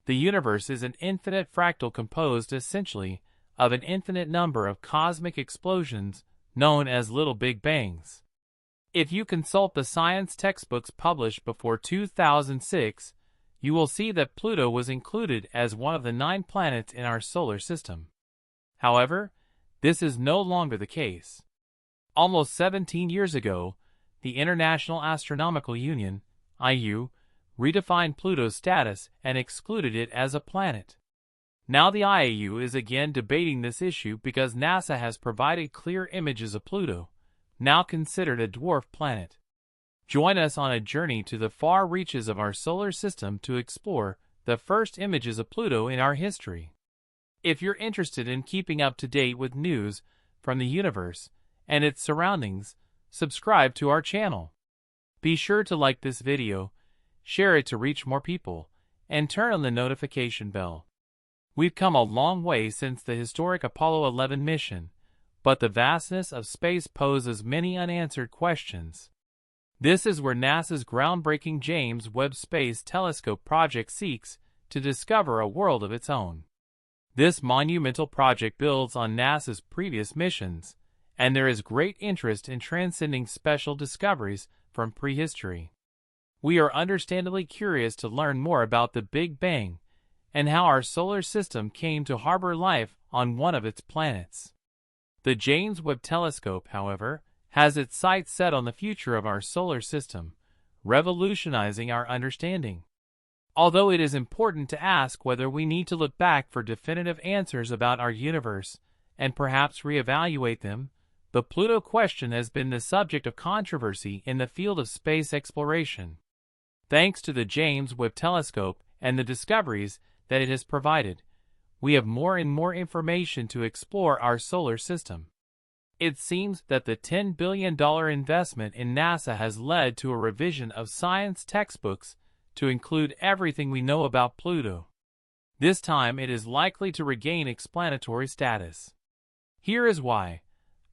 The universe is an infinite fractal composed essentially of an infinite number of cosmic explosions known as little Big Bangs. If you consult the science textbooks published before 2006, you will see that Pluto was included as one of the 9 planets in our solar system. However, this is no longer the case. Almost 17 years ago, the International Astronomical Union, IU, redefined Pluto's status and excluded it as a planet. Now the IAU is again debating this issue because NASA has provided clear images of Pluto, now considered a dwarf planet. Join us on a journey to the far reaches of our solar system to explore the first images of Pluto in our history. If you're interested in keeping up to date with news from the universe and its surroundings, subscribe to our channel. Be sure to like this video, share it to reach more people, and turn on the notification bell. We've come a long way since the historic Apollo 11 mission, but the vastness of space poses many unanswered questions. This is where NASA's groundbreaking James Webb Space Telescope project seeks to discover a world of its own. This monumental project builds on NASA's previous missions, and there is great interest in transcending special discoveries from prehistory. We are understandably curious to learn more about the Big Bang and how our solar system came to harbor life on one of its planets. The James Webb Telescope, however, has its sights set on the future of our solar system, revolutionizing our understanding. Although it is important to ask whether we need to look back for definitive answers about our universe and perhaps reevaluate them, the Pluto question has been the subject of controversy in the field of space exploration. Thanks to the James Webb Telescope and the discoveries that it has provided, we have more and more information to explore our solar system. It seems that the $10 billion investment in NASA has led to a revision of science textbooks to include everything we know about Pluto. This time it is likely to regain explanatory status. Here is why.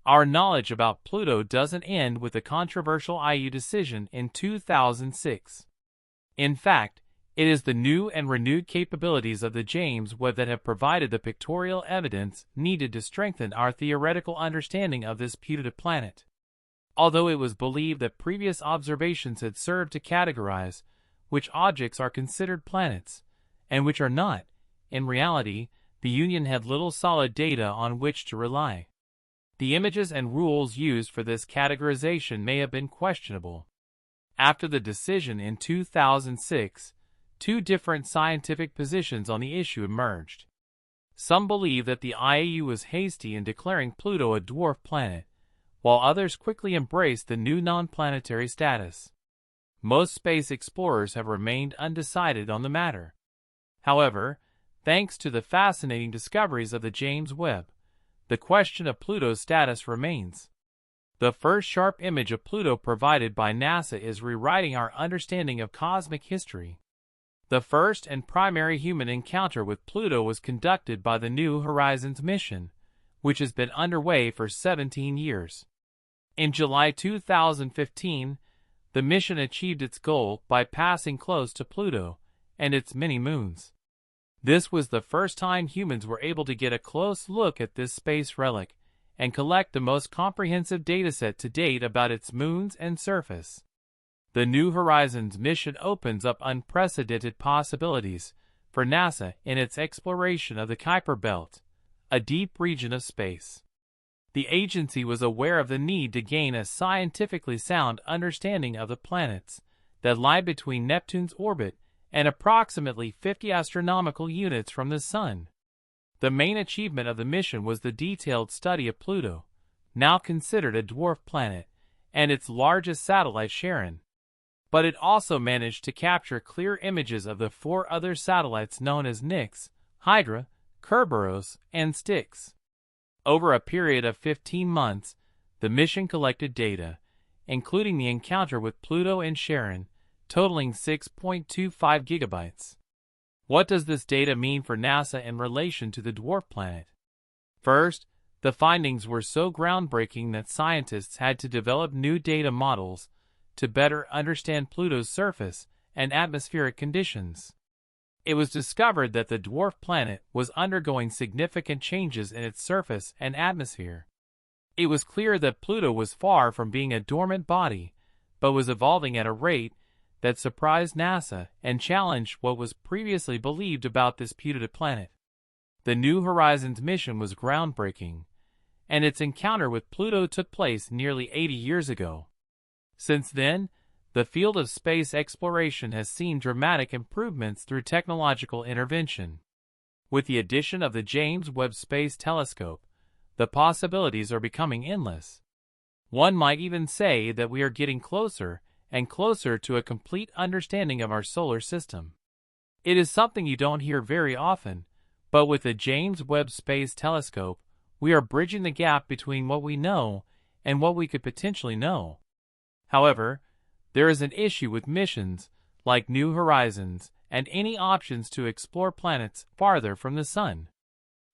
Our knowledge about Pluto doesn't end with the controversial IU decision in 2006. In fact, it is the new and renewed capabilities of the James Webb that have provided the pictorial evidence needed to strengthen our theoretical understanding of this putative planet. Although it was believed that previous observations had served to categorize which objects are considered planets and which are not, in reality, the Union had little solid data on which to rely. The images and rules used for this categorization may have been questionable. After the decision in 2006, 2 different scientific positions on the issue emerged. Some believe that the IAU was hasty in declaring Pluto a dwarf planet, while others quickly embraced the new non-planetary status. Most space explorers have remained undecided on the matter. However, thanks to the fascinating discoveries of the James Webb, the question of Pluto's status remains. The first sharp image of Pluto provided by NASA is rewriting our understanding of cosmic history. The first and primary human encounter with Pluto was conducted by the New Horizons mission, which has been underway for 17 years. In July 2015, the mission achieved its goal by passing close to Pluto and its many moons. This was the first time humans were able to get a close look at this space relic and collect the most comprehensive dataset to date about its moons and surface. The New Horizons mission opens up unprecedented possibilities for NASA in its exploration of the Kuiper Belt, a deep region of space. The agency was aware of the need to gain a scientifically sound understanding of the planets that lie between Neptune's orbit and approximately 50 astronomical units from the Sun. The main achievement of the mission was the detailed study of Pluto, now considered a dwarf planet, and its largest satellite Charon. But it also managed to capture clear images of the 4 other satellites known as Nix, Hydra, Kerberos, and Styx. Over a period of 15 months, the mission collected data, including the encounter with Pluto and Charon, totaling 6.25 gigabytes. What does this data mean for NASA in relation to the dwarf planet? First, the findings were so groundbreaking that scientists had to develop new data models to better understand Pluto's surface and atmospheric conditions. It was discovered that the dwarf planet was undergoing significant changes in its surface and atmosphere. It was clear that Pluto was far from being a dormant body, but was evolving at a rate that surprised NASA and challenged what was previously believed about this putative planet. The New Horizons mission was groundbreaking, and its encounter with Pluto took place nearly 80 years ago. Since then, the field of space exploration has seen dramatic improvements through technological intervention. With the addition of the James Webb Space Telescope, the possibilities are becoming endless. One might even say that we are getting closer and closer to a complete understanding of our solar system. It is something you don't hear very often, but with the James Webb Space Telescope, we are bridging the gap between what we know and what we could potentially know. However, there is an issue with missions like New Horizons and any options to explore planets farther from the Sun.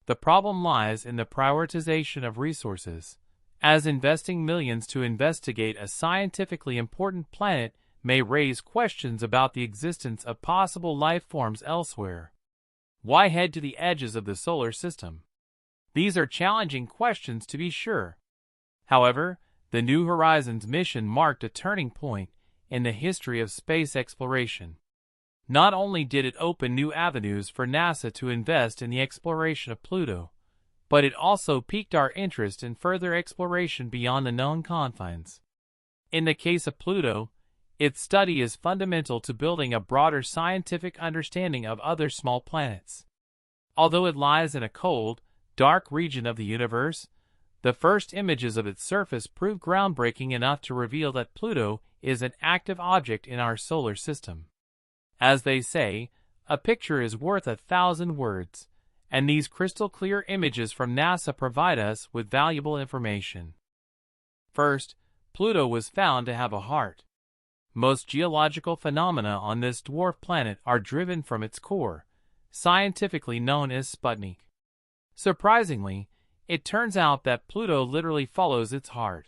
The problem lies in the prioritization of resources, as investing millions to investigate a scientifically important planet may raise questions about the existence of possible life forms elsewhere. Why head to the edges of the solar system? These are challenging questions to be sure. However, the New Horizons mission marked a turning point in the history of space exploration. Not only did it open new avenues for NASA to invest in the exploration of Pluto, but it also piqued our interest in further exploration beyond the known confines. In the case of Pluto, its study is fundamental to building a broader scientific understanding of other small planets. Although it lies in a cold, dark region of the universe, the first images of its surface proved groundbreaking enough to reveal that Pluto is an active object in our solar system. As they say, a picture is worth 1,000 words, and these crystal-clear images from NASA provide us with valuable information. First, Pluto was found to have a heart. Most geological phenomena on this dwarf planet are driven from its core, scientifically known as Sputnik. Surprisingly, it turns out that Pluto literally follows its heart.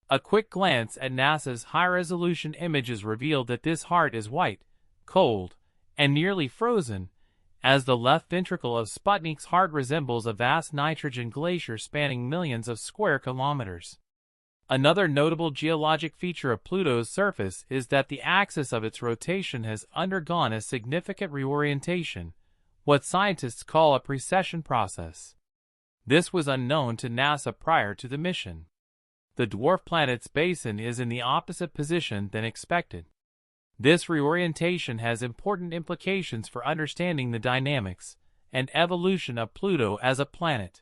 A quick glance at NASA's high-resolution images revealed that this heart is white, cold, and nearly frozen, as the left ventricle of Sputnik's heart resembles a vast nitrogen glacier spanning millions of square kilometers. Another notable geologic feature of Pluto's surface is that the axis of its rotation has undergone a significant reorientation, what scientists call a precession process. This was unknown to NASA prior to the mission. The dwarf planet's basin is in the opposite position than expected. This reorientation has important implications for understanding the dynamics and evolution of Pluto as a planet.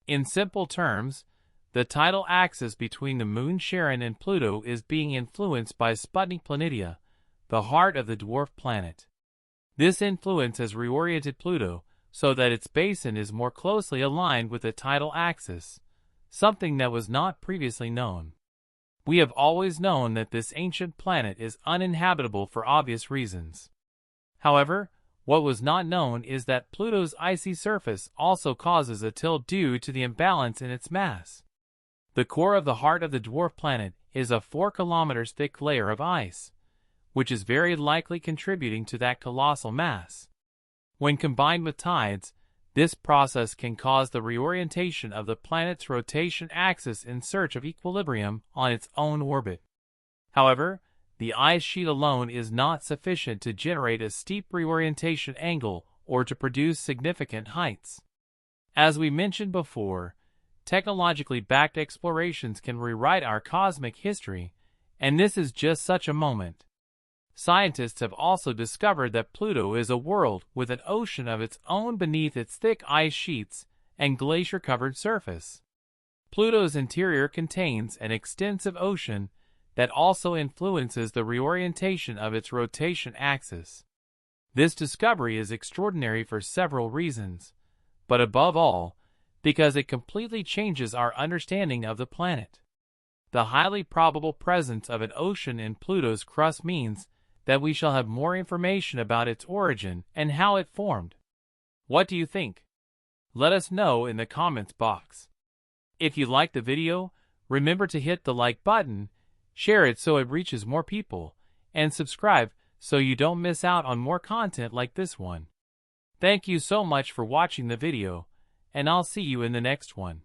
In simple terms, the tidal axis between the moon Charon and Pluto is being influenced by Sputnik Planitia, the heart of the dwarf planet. This influence has reoriented Pluto so that its basin is more closely aligned with the tidal axis, something that was not previously known. We have always known that this ancient planet is uninhabitable for obvious reasons. However, what was not known is that Pluto's icy surface also causes a tilt due to the imbalance in its mass. The core of the heart of the dwarf planet is a 4 kilometers thick layer of ice, which is very likely contributing to that colossal mass. When combined with tides, this process can cause the reorientation of the planet's rotation axis in search of equilibrium on its own orbit. However, the ice sheet alone is not sufficient to generate a steep reorientation angle or to produce significant heights. As we mentioned before, technologically backed explorations can rewrite our cosmic history, and this is just such a moment. Scientists have also discovered that Pluto is a world with an ocean of its own beneath its thick ice sheets and glacier-covered surface. Pluto's interior contains an extensive ocean that also influences the reorientation of its rotation axis. This discovery is extraordinary for several reasons, but above all, because it completely changes our understanding of the planet. The highly probable presence of an ocean in Pluto's crust means that we shall have more information about its origin and how it formed. What do you think? Let us know in the comments box. If you liked the video, remember to hit the like button, share it so it reaches more people, and subscribe so you don't miss out on more content like this one. Thank you so much for watching the video, and I'll see you in the next one.